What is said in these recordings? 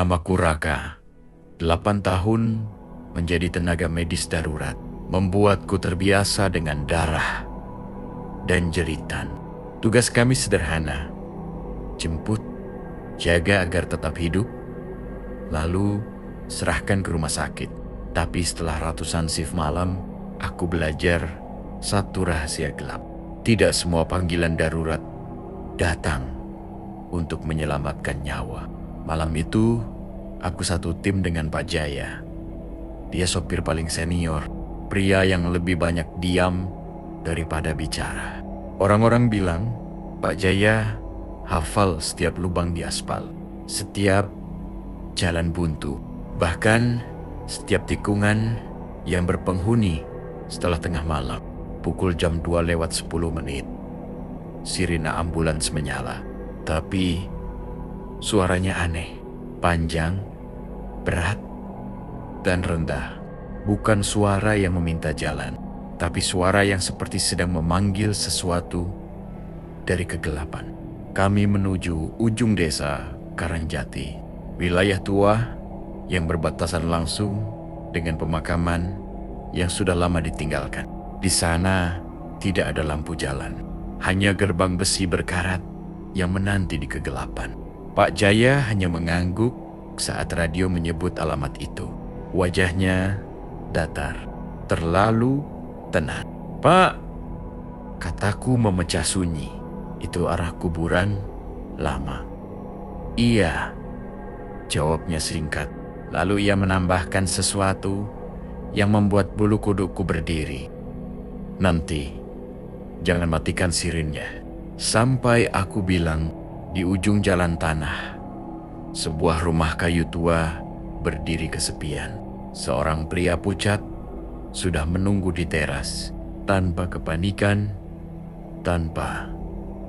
Namaku Raka. 8 tahun menjadi tenaga medis darurat membuatku terbiasa dengan darah dan jeritan. Tugas kami sederhana: jemput, jaga agar tetap hidup, lalu serahkan ke rumah sakit. Tapi setelah ratusan shift malam, aku belajar satu rahasia gelap. Tidak semua panggilan darurat datang untuk menyelamatkan nyawa. Malam itu, aku satu tim dengan Pak Jaya. Dia sopir paling senior, pria yang lebih banyak diam daripada bicara. Orang-orang bilang, Pak Jaya hafal setiap lubang di aspal, setiap jalan buntu, bahkan setiap tikungan yang berpenghuni setelah tengah malam. Pukul jam 2 lewat 10 menit, sirine ambulans menyala. Tapi suaranya aneh, panjang, berat, dan rendah. Bukan suara yang meminta jalan, tapi suara yang seperti sedang memanggil sesuatu dari kegelapan. Kami menuju ujung desa Karangjati, wilayah tua yang berbatasan langsung dengan pemakaman yang sudah lama ditinggalkan. Di sana tidak ada lampu jalan, hanya gerbang besi berkarat yang menanti di kegelapan. Pak Jaya hanya mengangguk saat radio menyebut alamat itu. Wajahnya datar, terlalu tenang. "Pak," kataku memecah sunyi. "Itu arah kuburan lama." "Iya," jawabnya singkat. Lalu ia menambahkan sesuatu yang membuat bulu kudukku berdiri. "Nanti, jangan matikan sirinnya." Sampai aku bilang, di ujung jalan tanah, sebuah rumah kayu tua berdiri kesepian. Seorang pria pucat sudah menunggu di teras, tanpa kepanikan, tanpa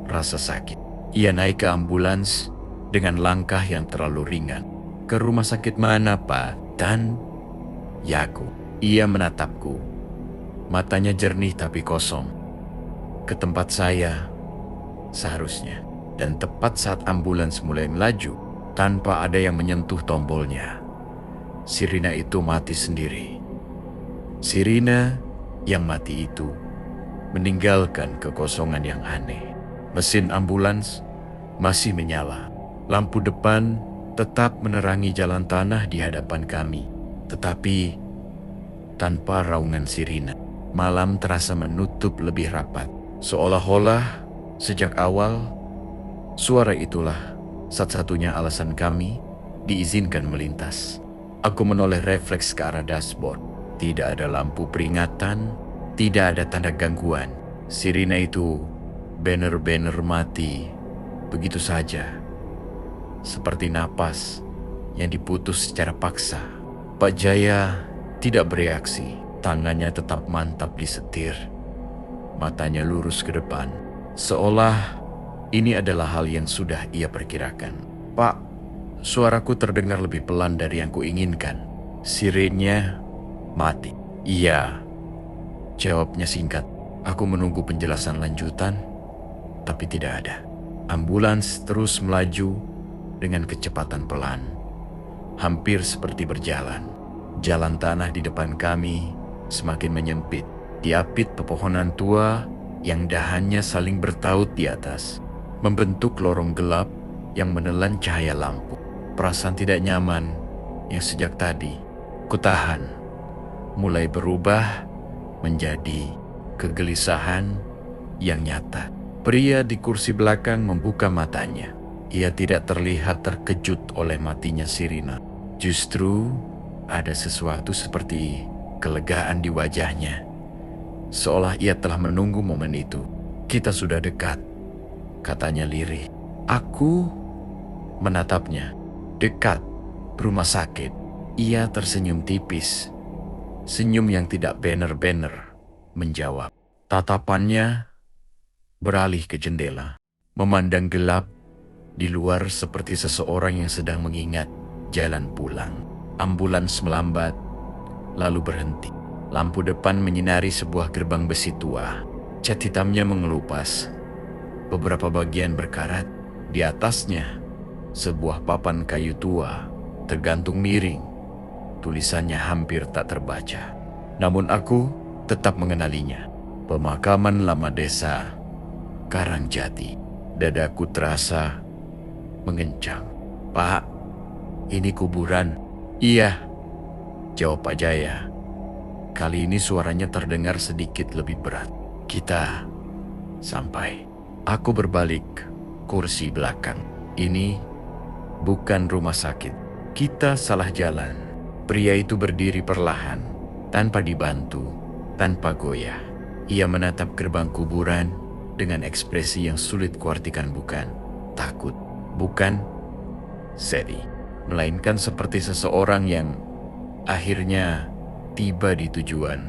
rasa sakit. Ia naik ke ambulans dengan langkah yang terlalu ringan. "Ke rumah sakit mana, Pak?" "Dan Yaku." Ia menatapku, matanya jernih tapi kosong. "Ke tempat saya seharusnya." Dan tepat saat ambulans mulai melaju, tanpa ada yang menyentuh tombolnya, sirine itu mati sendiri. Sirine yang mati itu meninggalkan kekosongan yang aneh. Mesin ambulans masih menyala. Lampu depan tetap menerangi jalan tanah di hadapan kami. Tetapi tanpa raungan sirine, malam terasa menutup lebih rapat. Seolah-olah sejak awal, suara itulah satu-satunya alasan kami diizinkan melintas. Aku menoleh refleks ke arah dashboard. Tidak ada lampu peringatan, tidak ada tanda gangguan. Sirine itu benar-benar mati begitu saja, seperti napas yang diputus secara paksa. Pak Jaya tidak bereaksi. Tangannya tetap mantap di setir, matanya lurus ke depan, seolah ini adalah hal yang sudah ia perkirakan. "Pak," suaraku terdengar lebih pelan dari yang kuinginkan. "Sirinnya mati." "Iya," jawabnya singkat. Aku menunggu penjelasan lanjutan, tapi tidak ada. Ambulans terus melaju dengan kecepatan pelan, hampir seperti berjalan. Jalan tanah di depan kami semakin menyempit, diapit pepohonan tua yang dahannya saling bertaut di atas, membentuk lorong gelap yang menelan cahaya lampu. Perasaan tidak nyaman yang sejak tadi kutahan mulai berubah menjadi kegelisahan yang nyata. Pria di kursi belakang membuka matanya. Ia tidak terlihat terkejut oleh matinya sirine. Justru ada sesuatu seperti kelegaan di wajahnya, seolah ia telah menunggu momen itu. "Kita sudah dekat," katanya lirih. Aku menatapnya. "Dekat rumah sakit?" Ia tersenyum tipis, senyum yang tidak bener-bener menjawab. Tatapannya beralih ke jendela, memandang gelap di luar seperti seseorang yang sedang mengingat jalan pulang. Ambulans melambat, lalu berhenti. Lampu depan menyinari sebuah gerbang besi tua. Cat hitamnya mengelupas. Beberapa bagian berkarat. Di atasnya, sebuah papan kayu tua tergantung miring. Tulisannya hampir tak terbaca. Namun aku tetap mengenalinya. Pemakaman lama desa Karangjati. Dadaku terasa mengencang. "Pak, ini kuburan." "Iya," jawab Pak Jaya. Kali ini suaranya terdengar sedikit lebih berat. "Kita sampai." Aku berbalik kursi belakang. Ini bukan rumah sakit. Kita salah jalan. Pria itu berdiri perlahan, tanpa dibantu, tanpa goyah. Ia menatap gerbang kuburan dengan ekspresi yang sulit kuartikan. Bukan takut, bukan sedih, melainkan seperti seseorang yang akhirnya tiba di tujuan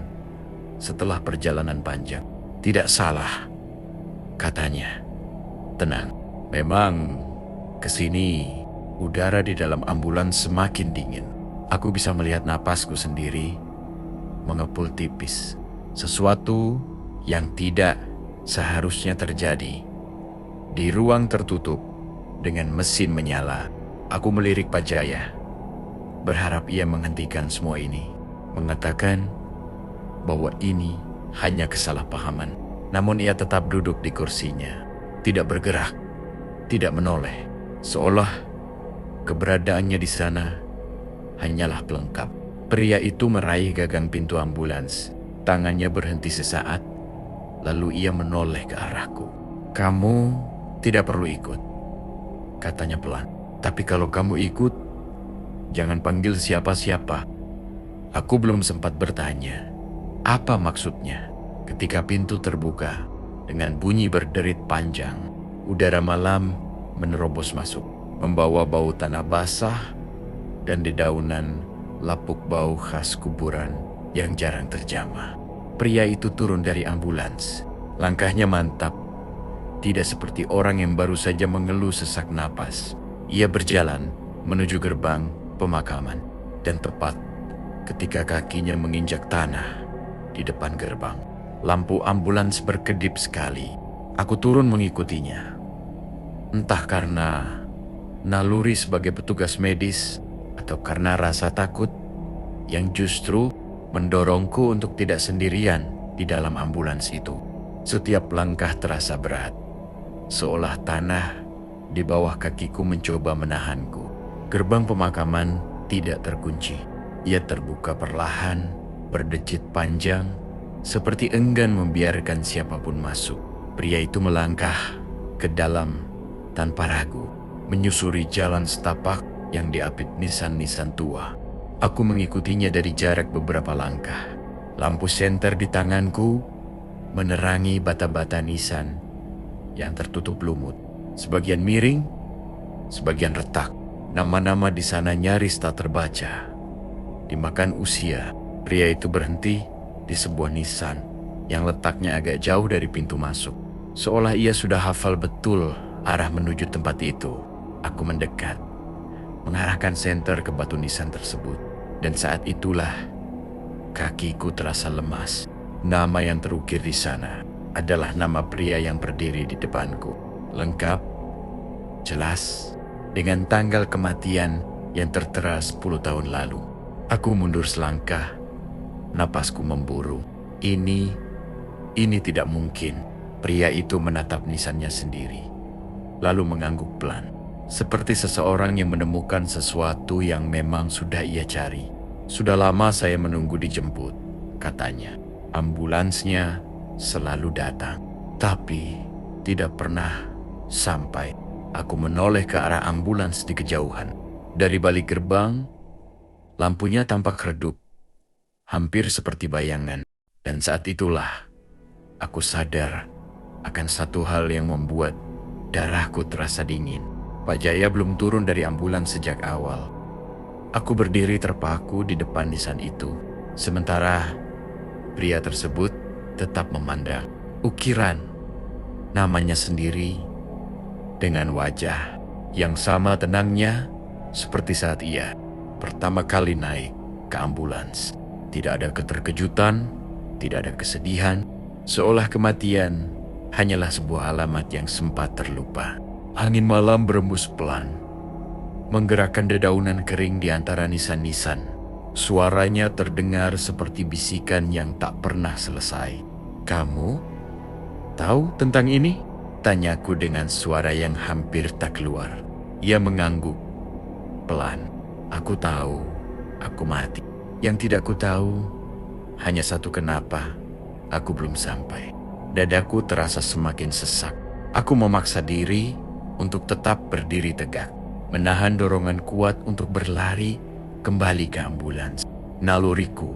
setelah perjalanan panjang. "Tidak salah," katanya. "Tenang, memang kesini udara di dalam ambulans semakin dingin. Aku bisa melihat napasku sendiri mengepul tipis. Sesuatu yang tidak seharusnya terjadi. Di ruang tertutup dengan mesin menyala, aku melirik Pak Jaya, berharap ia menghentikan semua ini, mengatakan bahwa ini hanya kesalahpahaman. Namun ia tetap duduk di kursinya, tidak bergerak, tidak menoleh, seolah keberadaannya di sana hanyalah pelengkap. Pria itu meraih gagang pintu ambulans. Tangannya berhenti sesaat, lalu ia menoleh ke arahku. "Kamu tidak perlu ikut," katanya pelan. "Tapi kalau kamu ikut, jangan panggil siapa-siapa." Aku belum sempat bertanya apa maksudnya ketika pintu terbuka dengan bunyi berderit panjang. Udara malam menerobos masuk, membawa bau tanah basah dan dedaunan lapuk bau khas kuburan yang jarang terjamah. Pria itu turun dari ambulans. Langkahnya mantap, tidak seperti orang yang baru saja mengeluh sesak napas. Ia berjalan menuju gerbang pemakaman, dan tepat ketika kakinya menginjak tanah di depan gerbang, lampu ambulans berkedip sekali. Aku turun mengikutinya. Entah karena naluri sebagai petugas medis atau karena rasa takut yang justru mendorongku untuk tidak sendirian di dalam ambulans itu. Setiap langkah terasa berat, seolah tanah di bawah kakiku mencoba menahanku. Gerbang pemakaman tidak terkunci. Ia terbuka perlahan, berdecit panjang, seperti enggan membiarkan siapapun masuk. Pria itu melangkah ke dalam tanpa ragu, menyusuri jalan setapak yang diapit nisan-nisan tua. Aku mengikutinya dari jarak beberapa langkah. Lampu senter di tanganku menerangi bata-bata nisan yang tertutup lumut. Sebagian miring, sebagian retak. Nama-nama di sana nyaris tak terbaca. Dimakan usia, pria itu berhenti di sebuah nisan yang letaknya agak jauh dari pintu masuk. Seolah ia sudah hafal betul arah menuju tempat itu. Aku mendekat, mengarahkan senter ke batu nisan tersebut. Dan saat itulah kakiku terasa lemas. Nama yang terukir di sana adalah nama pria yang berdiri di depanku. Lengkap, jelas, dengan tanggal kematian yang tertera 10 tahun lalu. Aku mundur selangkah, napasku memburu. Ini tidak mungkin. Pria itu menatap nisannya sendiri, lalu mengangguk pelan. Seperti seseorang yang menemukan sesuatu yang memang sudah ia cari. "Sudah lama saya menunggu dijemput," katanya. "Ambulansnya selalu datang, tapi tidak pernah sampai." Aku menoleh ke arah ambulans di kejauhan. Dari balik gerbang, lampunya tampak redup, hampir seperti bayangan. Dan saat itulah aku sadar akan satu hal yang membuat darahku terasa dingin. Pak Jaya belum turun dari ambulans sejak awal. Aku berdiri terpaku di depan nisan itu, sementara pria tersebut tetap memandang. Ukiran namanya sendiri dengan wajah yang sama tenangnya seperti saat ia pertama kali naik ke ambulans. Tidak ada keterkejutan, tidak ada kesedihan, seolah kematian hanyalah sebuah alamat yang sempat terlupa. Angin malam berembus pelan, menggerakkan dedaunan kering di antara nisan-nisan. Suaranya terdengar seperti bisikan yang tak pernah selesai. "Kamu tahu tentang ini?" tanyaku dengan suara yang hampir tak keluar. Ia mengangguk pelan. "Aku tahu, aku mati. Yang tidak ku tahu hanya satu, kenapa aku belum sampai." Dadaku terasa semakin sesak. Aku memaksa diri untuk tetap berdiri tegak, menahan dorongan kuat untuk berlari kembali ke ambulans. Naluriku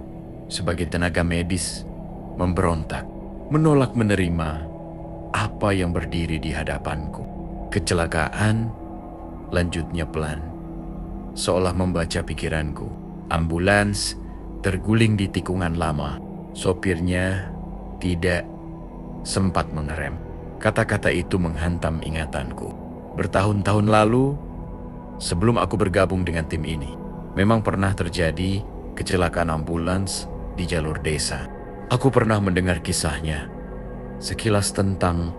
sebagai tenaga medis memberontak, menolak menerima apa yang berdiri di hadapanku. Kecelakaan, lanjutnya pelan, seolah membaca pikiranku. Ambulans terguling di tikungan lama. Sopirnya tidak sempat mengerem. Kata-kata itu menghantam ingatanku. Bertahun-tahun lalu, sebelum aku bergabung dengan tim ini, memang pernah terjadi kecelakaan ambulans di jalur desa. Aku pernah mendengar kisahnya, sekilas tentang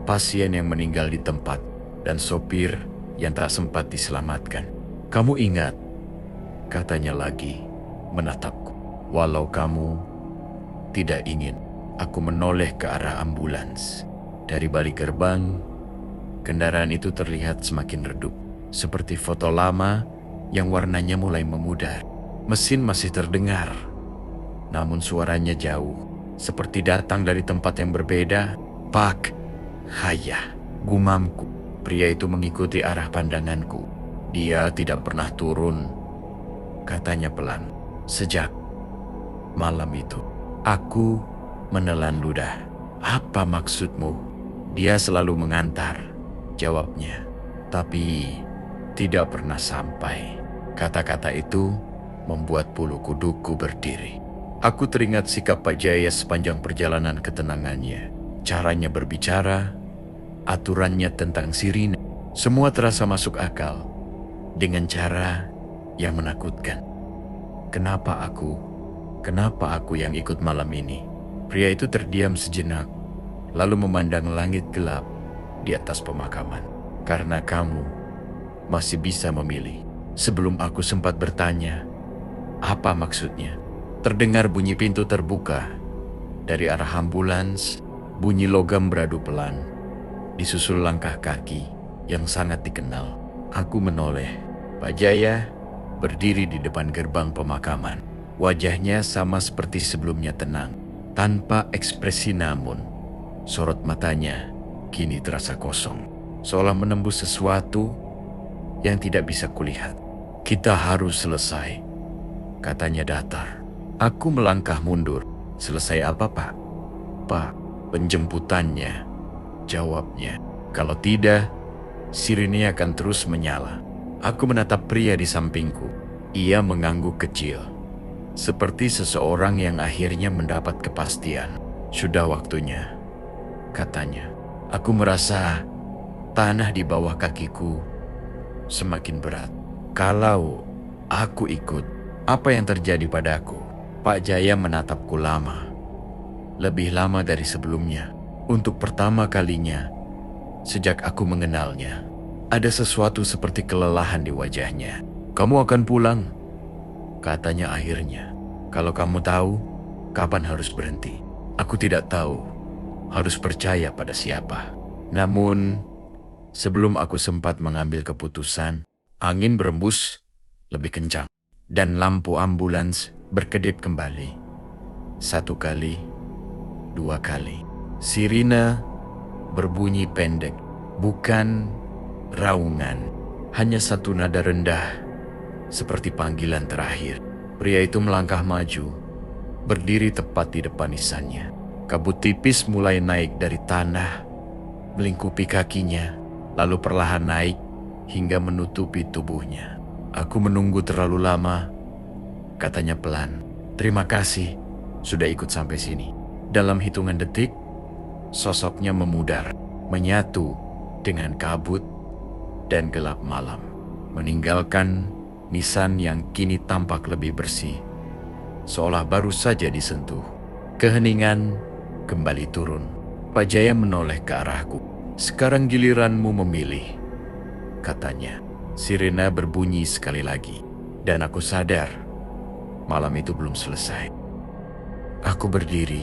pasien yang meninggal di tempat dan sopir yang tak sempat diselamatkan. "Kamu ingat?" katanya lagi, menatapku. "Walau kamu tidak ingin." Aku menoleh ke arah ambulans. Dari balik gerbang, kendaraan itu terlihat semakin redup, seperti foto lama yang warnanya mulai memudar. Mesin masih terdengar, namun suaranya jauh, seperti datang dari tempat yang berbeda. "Pak Hayah," gumamku. Pria itu mengikuti arah pandanganku. "Dia tidak pernah turun," katanya pelan. "Sejak malam itu." Aku menelan ludah. "Apa maksudmu?" "Dia selalu mengantar," jawabnya, "tapi tidak pernah sampai." Kata-kata itu membuat bulu kuduku berdiri. Aku teringat sikap Pak Jaya sepanjang perjalanan ketenangannya. Caranya berbicara, aturannya tentang sirine, semua terasa masuk akal dengan cara yang menakutkan. Kenapa aku yang ikut malam ini?" Pria itu terdiam sejenak, lalu memandang langit gelap di atas pemakaman. "Karena kamu masih bisa memilih." Sebelum aku sempat bertanya, "Apa maksudnya?" terdengar bunyi pintu terbuka. Dari arah ambulans, bunyi logam beradu pelan, disusul langkah kaki yang sangat dikenal. Aku menoleh. Pak Jaya berdiri di depan gerbang pemakaman. Wajahnya sama seperti sebelumnya, tenang, tanpa ekspresi, namun sorot matanya kini terasa kosong, seolah menembus sesuatu yang tidak bisa kulihat. "Kita harus selesai," katanya datar. Aku melangkah mundur. "Selesai apa, Pak?" "Pak, penjemputannya," jawabnya. "Kalau tidak, sirine akan terus menyala." Aku menatap pria di sampingku. Ia mengangguk kecil, seperti seseorang yang akhirnya mendapat kepastian. "Sudah waktunya," katanya. Aku merasa tanah di bawah kakiku semakin berat. Kalau aku ikut, apa yang terjadi padaku? Pak Jaya menatapku lama, lebih lama dari sebelumnya. Untuk pertama kalinya sejak aku mengenalnya, ada sesuatu seperti kelelahan di wajahnya. "Kamu akan pulang," katanya akhirnya. "Kalau kamu tahu kapan harus berhenti." Aku tidak tahu harus percaya pada siapa. Namun, sebelum aku sempat mengambil keputusan, angin berembus lebih kencang dan lampu ambulans berkedip kembali. 1 kali, 2 kali. Sirine berbunyi pendek, bukan raungan, hanya satu nada rendah, seperti panggilan terakhir. Pria itu melangkah maju, berdiri tepat di depan nisannya. Kabut tipis mulai naik dari tanah, melingkupi kakinya, lalu perlahan naik hingga menutupi tubuhnya. "Aku menunggu terlalu lama," katanya pelan. "Terima kasih sudah ikut sampai sini." Dalam hitungan detik, sosoknya memudar, menyatu dengan kabut dan gelap malam, meninggalkan nisan yang kini tampak lebih bersih, seolah baru saja disentuh. Keheningan kembali turun. Pak Jaya menoleh ke arahku. "Sekarang giliranmu memilih," katanya. Sirena berbunyi sekali lagi, dan aku sadar malam itu belum selesai. Aku berdiri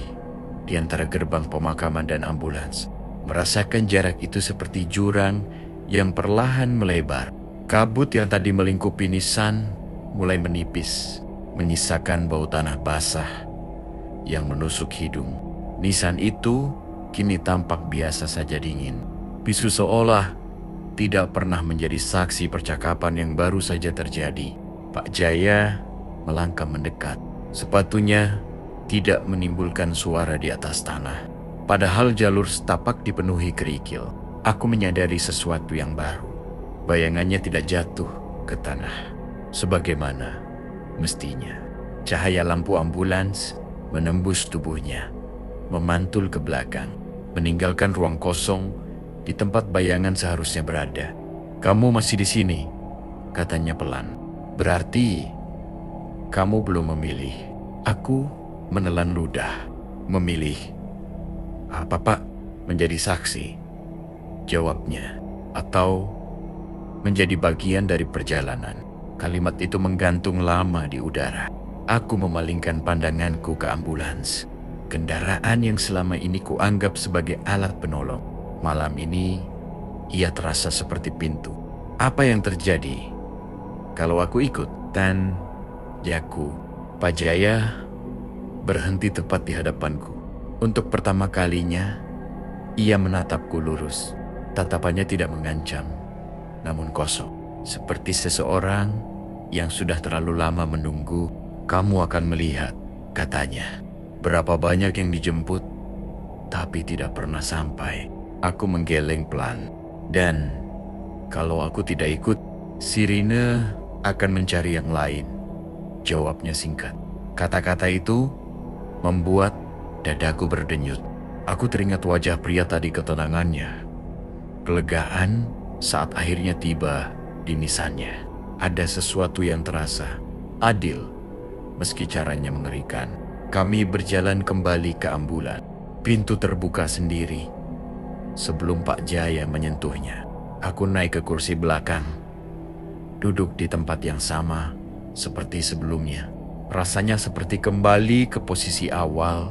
di antara gerbang pemakaman dan ambulans, merasakan jarak itu seperti jurang yang perlahan melebar. Kabut yang tadi melingkupi nisan mulai menipis, menyisakan bau tanah basah yang menusuk hidung. Nisan itu kini tampak biasa saja dingin. Bisu seolah tidak pernah menjadi saksi percakapan yang baru saja terjadi. Pak Jaya melangkah mendekat. Sepatunya tidak menimbulkan suara di atas tanah. Padahal jalur setapak dipenuhi kerikil. Aku menyadari sesuatu yang baru. Bayangannya tidak jatuh ke tanah sebagaimana mestinya. Cahaya lampu ambulans menembus tubuhnya, memantul ke belakang, meninggalkan ruang kosong di tempat bayangan seharusnya berada. "Kamu masih di sini," katanya pelan. "Berarti kamu belum memilih." Aku menelan ludah. "Memilih apa, Pak?" "Menjadi saksi," jawabnya, "atau menjadi bagian dari perjalanan." Kalimat itu menggantung lama di udara. Aku memalingkan pandanganku ke ambulans, kendaraan yang selama ini kuanggap sebagai alat penolong. Malam ini, ia terasa seperti pintu. Apa yang terjadi kalau aku ikut? Dan jaku, Pak Jaya berhenti tepat di hadapanku. Untuk pertama kalinya, ia menatapku lurus. Tatapannya tidak mengancam, namun kosong. Seperti seseorang yang sudah terlalu lama menunggu. "Kamu akan melihat," katanya. "Berapa banyak yang dijemput, tapi tidak pernah sampai." Aku menggeleng pelan. "Dan kalau aku tidak ikut, Sirine akan mencari yang lain," jawabnya singkat. Kata-kata itu membuat dadaku berdenyut. Aku teringat wajah pria tadi, ketenangannya, kelegaan saat akhirnya tiba di nisannya. Ada sesuatu yang terasa adil, meski caranya mengerikan. Kami berjalan kembali ke ambulan. Pintu terbuka sendiri sebelum Pak Jaya menyentuhnya. Aku naik ke kursi belakang, duduk di tempat yang sama seperti sebelumnya. Rasanya seperti kembali ke posisi awal,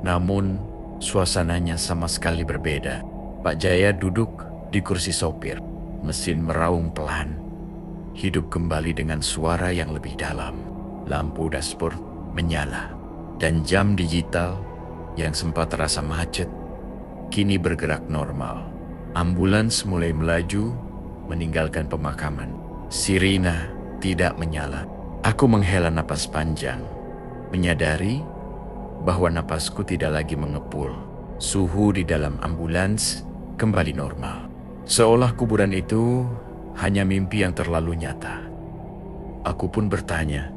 namun suasananya sama sekali berbeda. Pak Jaya duduk di kursi sopir. Mesin meraung pelan. Hidup kembali dengan suara yang lebih dalam. Lampu dashboard menyala, dan jam digital yang sempat terasa macet kini bergerak normal. Ambulans mulai melaju meninggalkan pemakaman. Sirena tidak menyala. Aku menghela napas panjang, menyadari bahwa napasku tidak lagi mengepul. Suhu di dalam ambulans kembali normal. Seolah kuburan itu hanya mimpi yang terlalu nyata. Aku pun bertanya,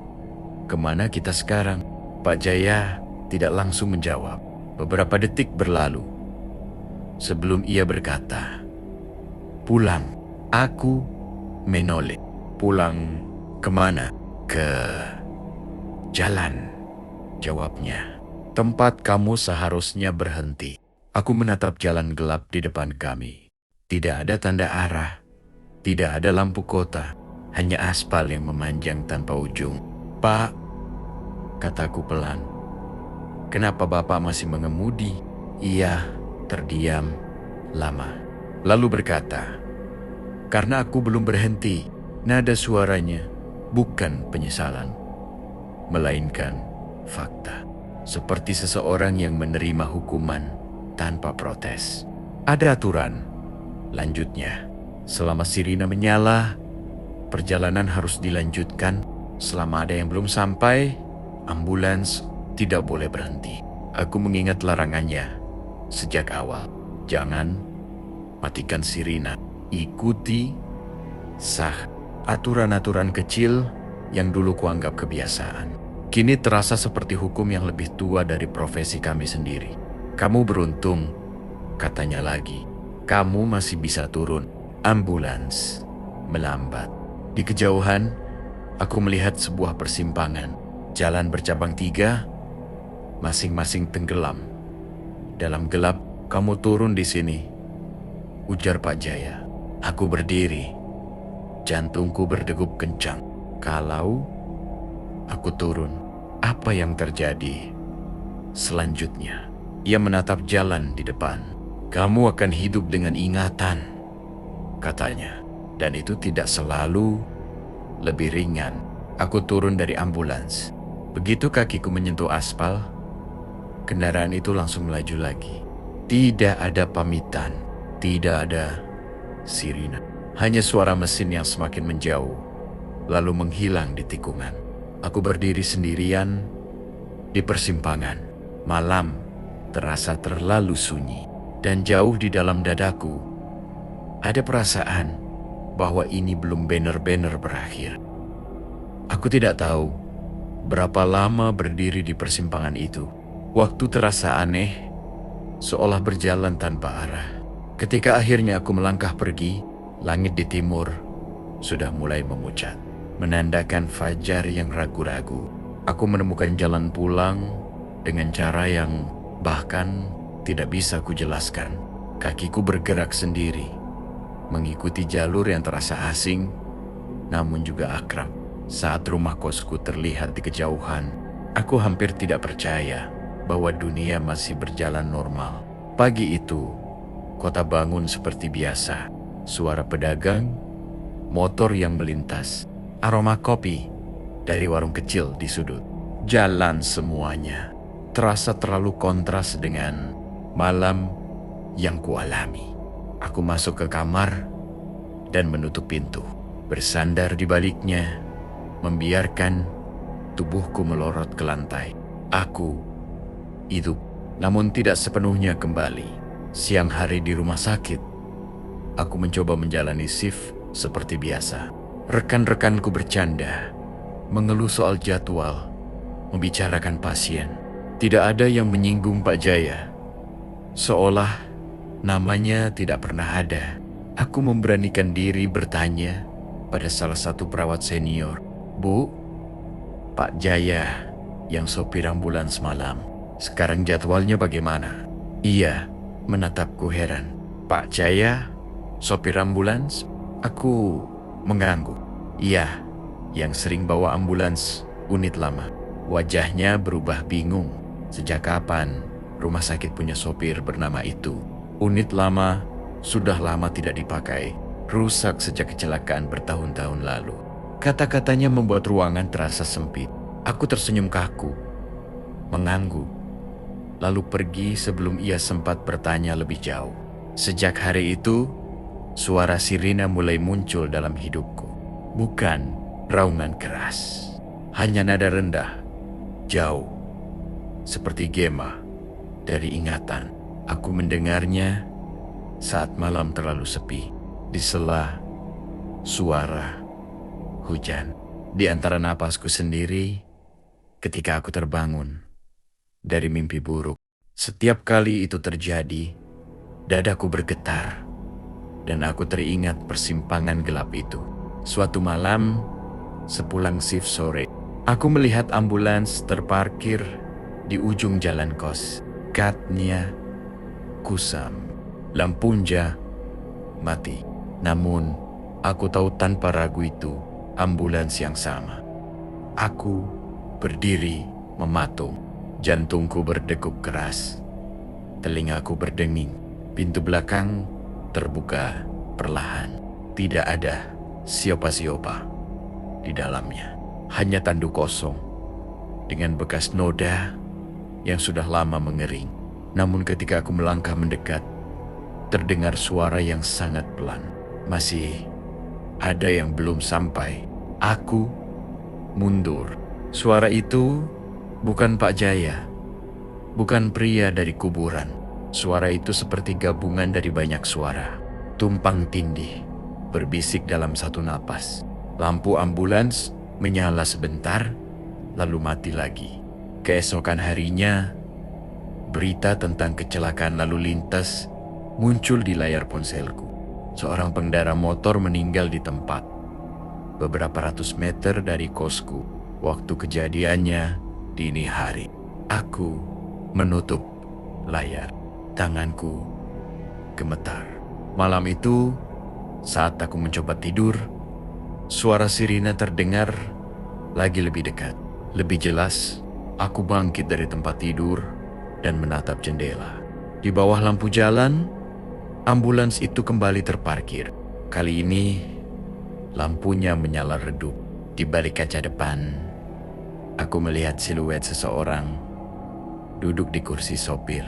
"Kemana kita sekarang?" Pak Jaya tidak langsung menjawab. Beberapa detik berlalu sebelum ia berkata, "Pulang." Aku menoleh. "Pulang kemana?" "Ke jalan," jawabnya. "Tempat kamu seharusnya berhenti." Aku menatap jalan gelap di depan kami. Tidak ada tanda arah, tidak ada lampu kota, hanya aspal yang memanjang tanpa ujung. "Pak," kataku pelan, "kenapa Bapak masih mengemudi?" Ia terdiam lama, lalu berkata, "Karena aku belum berhenti." Nada suaranya bukan penyesalan, melainkan fakta. Seperti seseorang yang menerima hukuman tanpa protes. "Ada aturan," lanjutnya. "Selama sirine menyala, perjalanan harus dilanjutkan. Selama ada yang belum sampai, ambulans tidak boleh berhenti." Aku mengingat larangannya sejak awal. Jangan matikan sirine. Ikuti sah. Aturan-aturan kecil yang dulu kuanggap kebiasaan, kini terasa seperti hukum yang lebih tua dari profesi kami sendiri. "Kamu beruntung," katanya lagi. "Kamu masih bisa turun." Ambulans melambat. Di kejauhan, aku melihat sebuah persimpangan. Jalan bercabang 3, masing-masing tenggelam. Dalam gelap, "Kamu turun di sini," ujar Pak Jaya. Aku berdiri. Jantungku berdegup kencang. Kalau aku turun, apa yang terjadi selanjutnya? Ia menatap jalan di depan. Kamu akan hidup dengan ingatan, katanya. Dan itu tidak selalu lebih ringan. Aku turun dari ambulans. Begitu kakiku menyentuh aspal, kendaraan itu langsung melaju lagi. Tidak ada pamitan, tidak ada sirine. Hanya suara mesin yang semakin menjauh, lalu menghilang di tikungan. Aku berdiri sendirian di persimpangan. Malam terasa terlalu sunyi, dan jauh di dalam dadaku ada perasaan bahwa ini belum benar-benar berakhir. Aku tidak tahu berapa lama berdiri di persimpangan itu. Waktu terasa aneh, seolah berjalan tanpa arah. Ketika akhirnya aku melangkah pergi, langit di timur sudah mulai memucat, menandakan fajar yang ragu-ragu. Aku menemukan jalan pulang dengan cara yang bahkan tidak bisa kujelaskan. Kakiku bergerak sendiri, mengikuti jalur yang terasa asing, namun juga akrab. Saat rumah kosku terlihat di kejauhan, aku hampir tidak percaya bahwa dunia masih berjalan normal. Pagi itu, kota bangun seperti biasa. Suara pedagang, motor yang melintas, aroma kopi dari warung kecil di sudut jalan, semuanya terasa terlalu kontras dengan malam yang kualami. Aku masuk ke kamar dan menutup pintu, bersandar di baliknya, membiarkan tubuhku melorot ke lantai. Aku hidup, namun tidak sepenuhnya kembali. Siang hari di rumah sakit, aku mencoba menjalani shift seperti biasa. Rekan-rekanku bercanda, mengeluh soal jadwal, membicarakan pasien. Tidak ada yang menyinggung Pak Jaya, seolah namanya tidak pernah ada. Aku memberanikan diri bertanya pada salah satu perawat senior, "Bu, Pak Jaya yang sopir ambulans malam, sekarang jadwalnya bagaimana?" Ia menatapku heran. "Pak Jaya, sopir ambulans?" Aku mengangguk. "Iya, yang sering bawa ambulans unit lama." Wajahnya berubah bingung. Sejak kapan rumah sakit punya sopir bernama itu? Unit lama sudah lama tidak dipakai, rusak sejak kecelakaan bertahun-tahun lalu. Kata-katanya membuat ruangan terasa sempit. Aku tersenyum kaku, mengangguk, lalu pergi sebelum ia sempat bertanya lebih jauh. Sejak hari itu, suara sirine mulai muncul dalam hidupku. Bukan raungan keras, hanya nada rendah, jauh, seperti gema dari ingatan. Aku mendengarnya saat malam terlalu sepi, di sela suara hujan, di antara napasku sendiri ketika aku terbangun dari mimpi buruk. Setiap kali itu terjadi, dadaku bergetar, dan aku teringat persimpangan gelap itu. Suatu malam, sepulang shift sore, aku melihat ambulans terparkir di ujung jalan kos. Katnya kusam, lampunya mati. Namun, aku tahu tanpa ragu itu ambulans yang sama. Aku berdiri mematung, jantungku berdegup keras, telingaku berdenging. Pintu belakang terbuka perlahan. Tidak ada siapa-siapa di dalamnya, hanya tanduk kosong dengan bekas noda yang sudah lama mengering. Namun ketika aku melangkah mendekat, terdengar suara yang sangat pelan. Masih ada yang belum sampai. Aku mundur. Suara itu bukan Pak Jaya, bukan pria dari kuburan. Suara itu seperti gabungan dari banyak suara, tumpang tindih, berbisik dalam satu napas. Lampu ambulans menyala sebentar, lalu mati lagi. Keesokan harinya, berita tentang kecelakaan lalu lintas muncul di layar ponselku. Seorang pengendara motor meninggal di tempat, beberapa ratus meter dari kosku. Waktu kejadiannya dini hari. Aku menutup layar. Tanganku gemetar. Malam itu, saat aku mencoba tidur, Suara sirine terdengar lagi lebih dekat. Lebih jelas, aku bangkit dari tempat tidur dan menatap jendela. Di bawah lampu jalan, ambulans itu kembali terparkir. Kali ini, lampunya menyala redup. Di balik kaca depan, aku melihat siluet seseorang duduk di kursi sopir.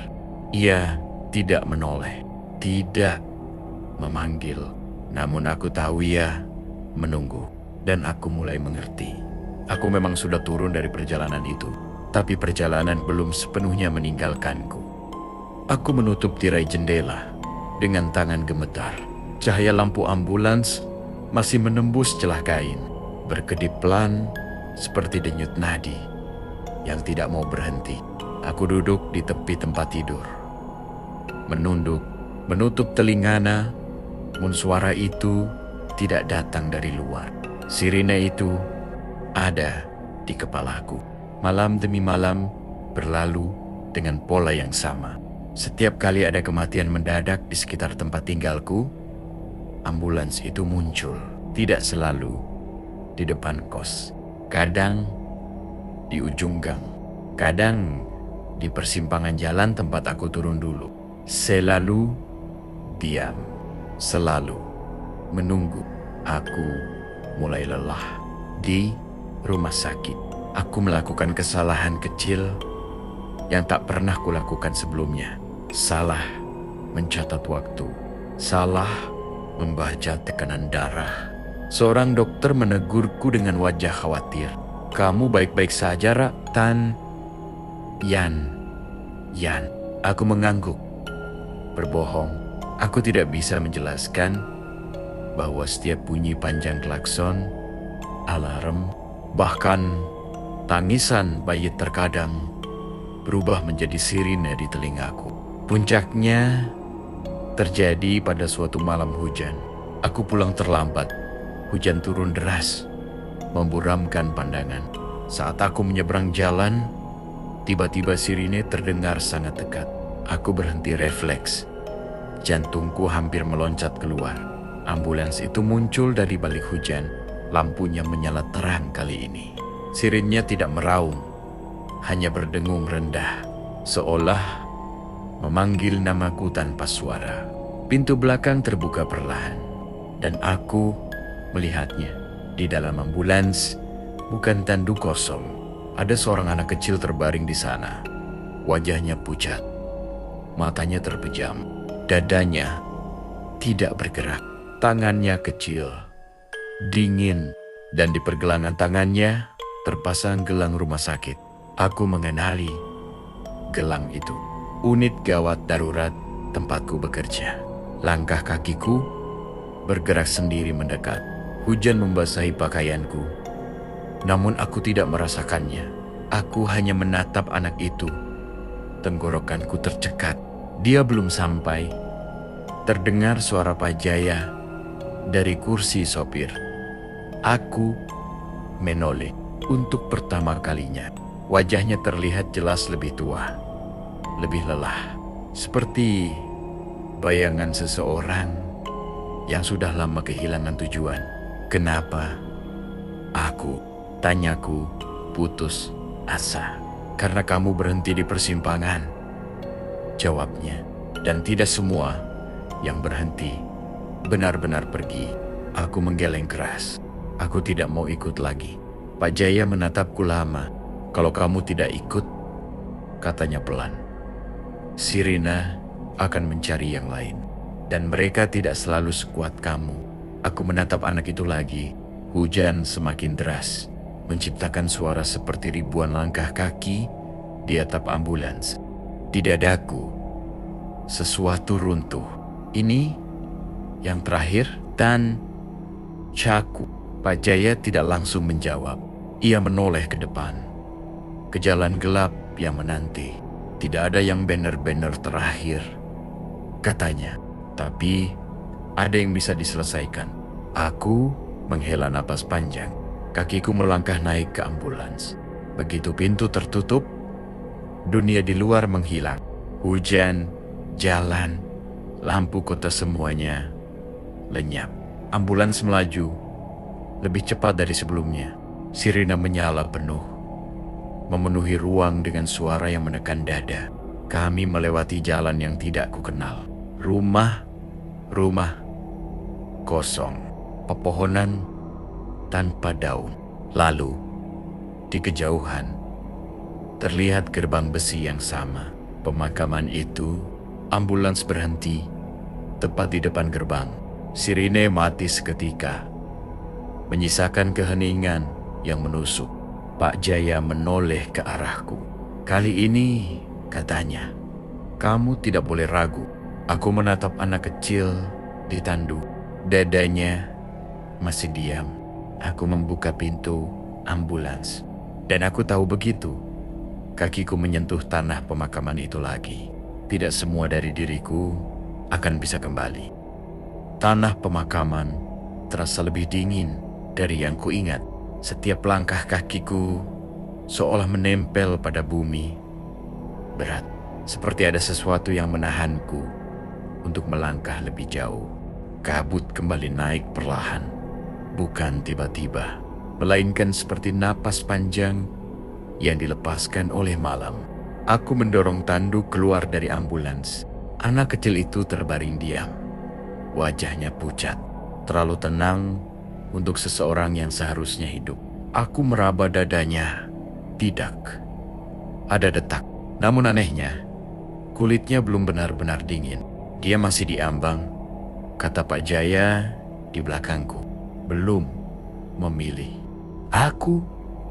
Ia tidak menoleh, tidak memanggil. Namun aku tahu ia menunggu. Dan aku mulai mengerti. Aku memang sudah turun dari perjalanan itu. Tapi perjalanan belum sepenuhnya meninggalkanku. Aku menutup tirai jendela dengan tangan gemetar. Cahaya lampu ambulans masih menembus celah kain. Berkedip pelan seperti denyut nadi yang tidak mau berhenti. Aku duduk di tepi tempat tidur. Menunduk, menutup telingana, namun suara itu tidak datang dari luar. Sirine itu ada di kepalaku. Malam demi malam berlalu dengan pola yang sama. Setiap kali ada kematian mendadak di sekitar tempat tinggalku, ambulans itu muncul. Tidak selalu di depan kos, kadang di ujung gang, kadang di persimpangan jalan tempat aku turun dulu. Selalu diam, selalu menunggu. Aku mulai lelah. Di rumah sakit, aku melakukan kesalahan kecil yang tak pernah kulakukan sebelumnya. Salah mencatat waktu, salah membaca tekanan darah. Seorang dokter menegurku dengan wajah khawatir. "Kamu baik-baik saja, Rak?" "Tan, Yan." Aku mengangguk. Berbohong, aku tidak bisa menjelaskan bahwa setiap bunyi panjang klakson, alarm, bahkan tangisan bayi terkadang berubah menjadi sirine di telingaku. Puncaknya terjadi pada suatu malam hujan. Aku pulang terlambat. Hujan turun deras, memburamkan pandangan. Saat aku menyeberang jalan, tiba-tiba sirine terdengar sangat dekat. Aku berhenti refleks. Jantungku hampir meloncat keluar. Ambulans itu muncul dari balik hujan. Lampunya menyala terang kali ini. Sirinnya tidak meraung, hanya berdengung rendah, seolah memanggil namaku tanpa suara. Pintu belakang terbuka perlahan, dan aku melihatnya. Di dalam ambulans, bukan tandu kosong. Ada seorang anak kecil terbaring di sana. Wajahnya pucat, matanya terpejam, dadanya tidak bergerak. Tangannya kecil, dingin, dan di pergelangan tangannya terpasang gelang rumah sakit. Aku mengenali gelang itu. Unit gawat darurat tempatku bekerja. Langkah kakiku bergerak sendiri mendekat. Hujan membasahi pakaianku. Namun aku tidak merasakannya. Aku hanya menatap anak itu. Tenggorokanku tercekat. Dia belum sampai. Terdengar suara Pak Jaya dari kursi sopir. Aku menoleh untuk pertama kalinya. Wajahnya terlihat jelas lebih tua, lebih lelah, seperti bayangan seseorang yang sudah lama kehilangan tujuan. "Kenapa?" "Aku," tanyaku, putus asa. "Karena kamu berhenti di persimpangan," jawabnya. "Dan tidak semua yang berhenti benar-benar pergi." Aku menggeleng keras. Aku tidak mau ikut lagi. Pak Jaya menatapku lama. "Kalau kamu tidak ikut," katanya pelan, "Sirina akan mencari yang lain. Dan mereka tidak selalu sekuat kamu." Aku menatap anak itu lagi. Hujan semakin deras, menciptakan suara seperti ribuan langkah kaki di atap ambulans. Di dadaku, sesuatu runtuh. "Ini yang terakhir?" "Dan Caku." Pak Jaya tidak langsung menjawab. Ia menoleh ke depan, ke jalan gelap yang menanti. "Tidak ada yang banner-banner terakhir," katanya. "Tapi ada yang bisa diselesaikan." Aku menghela napas panjang. Kakiku melangkah naik ke ambulans. Begitu pintu tertutup, dunia di luar menghilang. Hujan, jalan, lampu kota, semuanya lenyap. Ambulans melaju lebih cepat dari sebelumnya. Sirine menyala penuh, memenuhi ruang dengan suara yang menekan dada. Kami melewati jalan yang tidak kukenal. Rumah kosong, pepohonan tanpa daun. Lalu, di kejauhan, terlihat gerbang besi yang sama. Pemakaman itu, ambulans berhenti tepat di depan gerbang. Sirine mati seketika, menyisakan keheningan yang menusuk. Pak Jaya menoleh ke arahku. Kali ini, katanya, kamu tidak boleh ragu. Aku menatap anak kecil di tandu. Dadanya masih diam. Aku membuka pintu ambulans. Dan aku tahu begitu kakiku menyentuh tanah pemakaman itu lagi, tidak semua dari diriku akan bisa kembali. Tanah pemakaman terasa lebih dingin dari yang kuingat. Setiap langkah kakiku seolah menempel pada bumi. Berat, seperti ada sesuatu yang menahanku untuk melangkah lebih jauh. Kabut kembali naik perlahan, bukan tiba-tiba, melainkan seperti napas panjang yang dilepaskan oleh malam. Aku mendorong tandu keluar dari ambulans. Anak kecil itu terbaring diam. Wajahnya pucat, terlalu tenang untuk seseorang yang seharusnya hidup. Aku meraba dadanya. Tidak. Ada detak. Namun anehnya, kulitnya belum benar-benar dingin. Dia masih diambang, kata Pak Jaya di belakangku. Belum memilih. Aku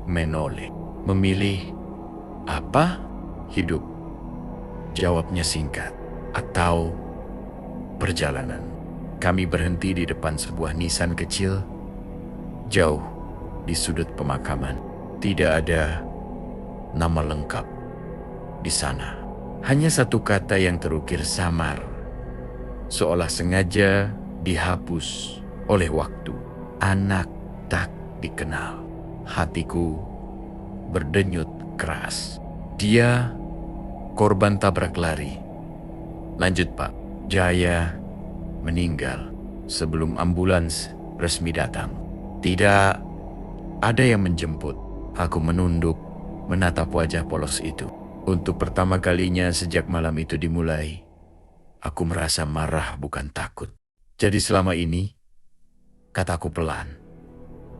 menoleh. Memilih apa? Hidup. Jawabnya singkat. Atau perjalanan. Kami berhenti di depan sebuah Nissan kecil, jauh di sudut pemakaman. Tidak ada nama lengkap di sana. Hanya satu kata yang terukir samar, seolah sengaja dihapus oleh waktu. Anak tak dikenal. Hatiku berdenyut keras. Dia korban tabrak lari. Lanjut Pak. Jaya meninggal sebelum ambulans resmi datang. Tidak ada yang menjemput. Aku menunduk, menatap wajah polos itu. Untuk pertama kalinya sejak malam itu dimulai, aku merasa marah bukan takut. Jadi selama ini, kataku pelan,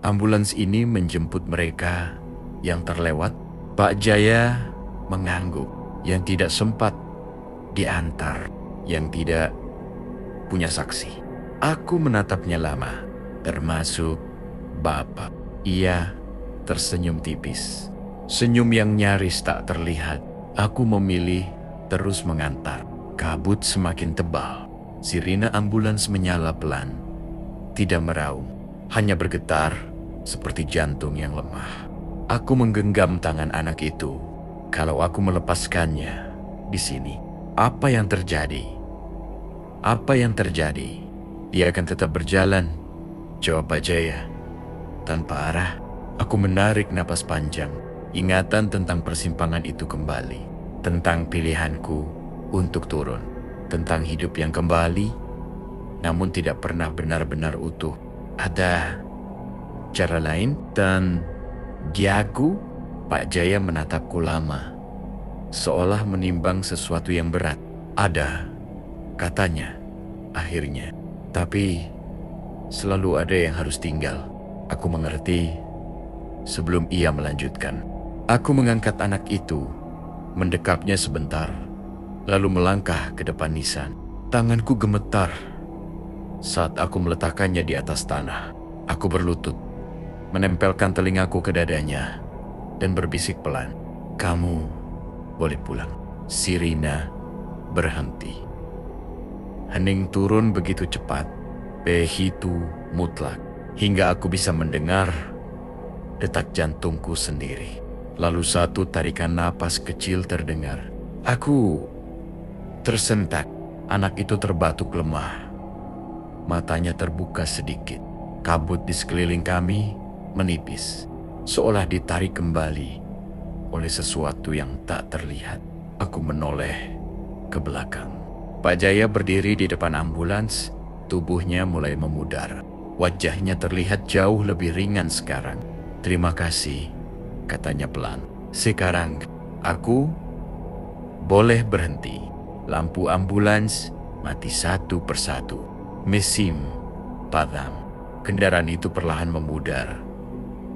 ambulans ini menjemput mereka yang terlewat. Pak Jaya mengangguk, yang tidak sempat diantar, yang tidak punya saksi. Aku menatapnya lama, termasuk Bapak. Ia tersenyum tipis, senyum yang nyaris tak terlihat. Aku memilih terus mengantar. Kabut semakin tebal. Sirine ambulans menyala pelan, tidak meraung, hanya bergetar seperti jantung yang lemah. Aku menggenggam tangan anak itu. Kalau aku melepaskannya di sini, apa yang terjadi? Apa yang terjadi? Dia akan tetap berjalan, jawab Pak Jaya. Tanpa arah, aku menarik napas panjang. Ingatan tentang persimpangan itu kembali. Tentang pilihanku untuk turun. Tentang hidup yang kembali, namun tidak pernah benar-benar utuh. Ada cara lain? Dan Giagu? Pak Jaya menatapku lama, seolah menimbang sesuatu yang berat. Ada, katanya, akhirnya. Tapi selalu ada yang harus tinggal. Aku mengerti sebelum ia melanjutkan. Aku mengangkat anak itu, mendekapnya sebentar, lalu melangkah ke depan Nissan. Tanganku gemetar saat aku meletakkannya di atas tanah. Aku berlutut, menempelkan telingaku ke dadanya, dan berbisik pelan, "Kamu boleh pulang." Sirine berhenti. Hening turun begitu cepat, begitu mutlak, hingga aku bisa mendengar detak jantungku sendiri. Lalu satu tarikan napas kecil terdengar. Aku tersentak. Anak itu terbatuk lemah. Matanya terbuka sedikit. Kabut di sekeliling kami menipis, seolah ditarik kembali oleh sesuatu yang tak terlihat. Aku menoleh ke belakang. Pak Jaya berdiri di depan ambulans, tubuhnya mulai memudar. Wajahnya terlihat jauh lebih ringan sekarang. "Terima kasih," katanya pelan. "Sekarang aku boleh berhenti." Lampu ambulans mati satu persatu. Mesin padam. Kendaraan itu perlahan memudar,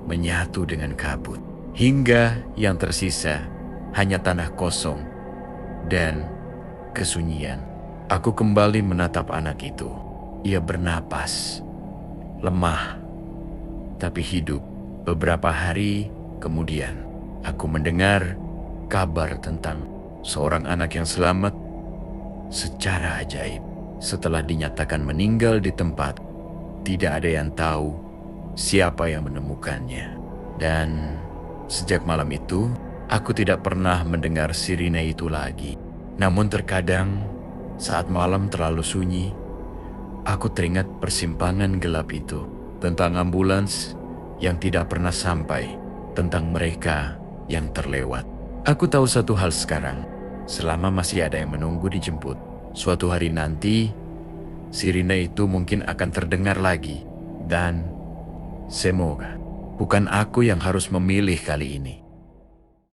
menyatu dengan kabut, hingga yang tersisa hanya tanah kosong dan kesunyian. Aku kembali menatap anak itu. Ia bernapas, lemah, tapi hidup. Beberapa hari kemudian, aku mendengar kabar tentang seorang anak yang selamat secara ajaib. Setelah dinyatakan meninggal di tempat, tidak ada yang tahu siapa yang menemukannya. Dan sejak malam itu, aku tidak pernah mendengar sirine itu lagi. Namun terkadang, saat malam terlalu sunyi, aku teringat persimpangan gelap itu, tentang ambulans yang tidak pernah sampai, tentang mereka yang terlewat. Aku tahu satu hal sekarang, selama masih ada yang menunggu dijemput, suatu hari nanti, sirine itu mungkin akan terdengar lagi. Dan semoga bukan aku yang harus memilih kali ini.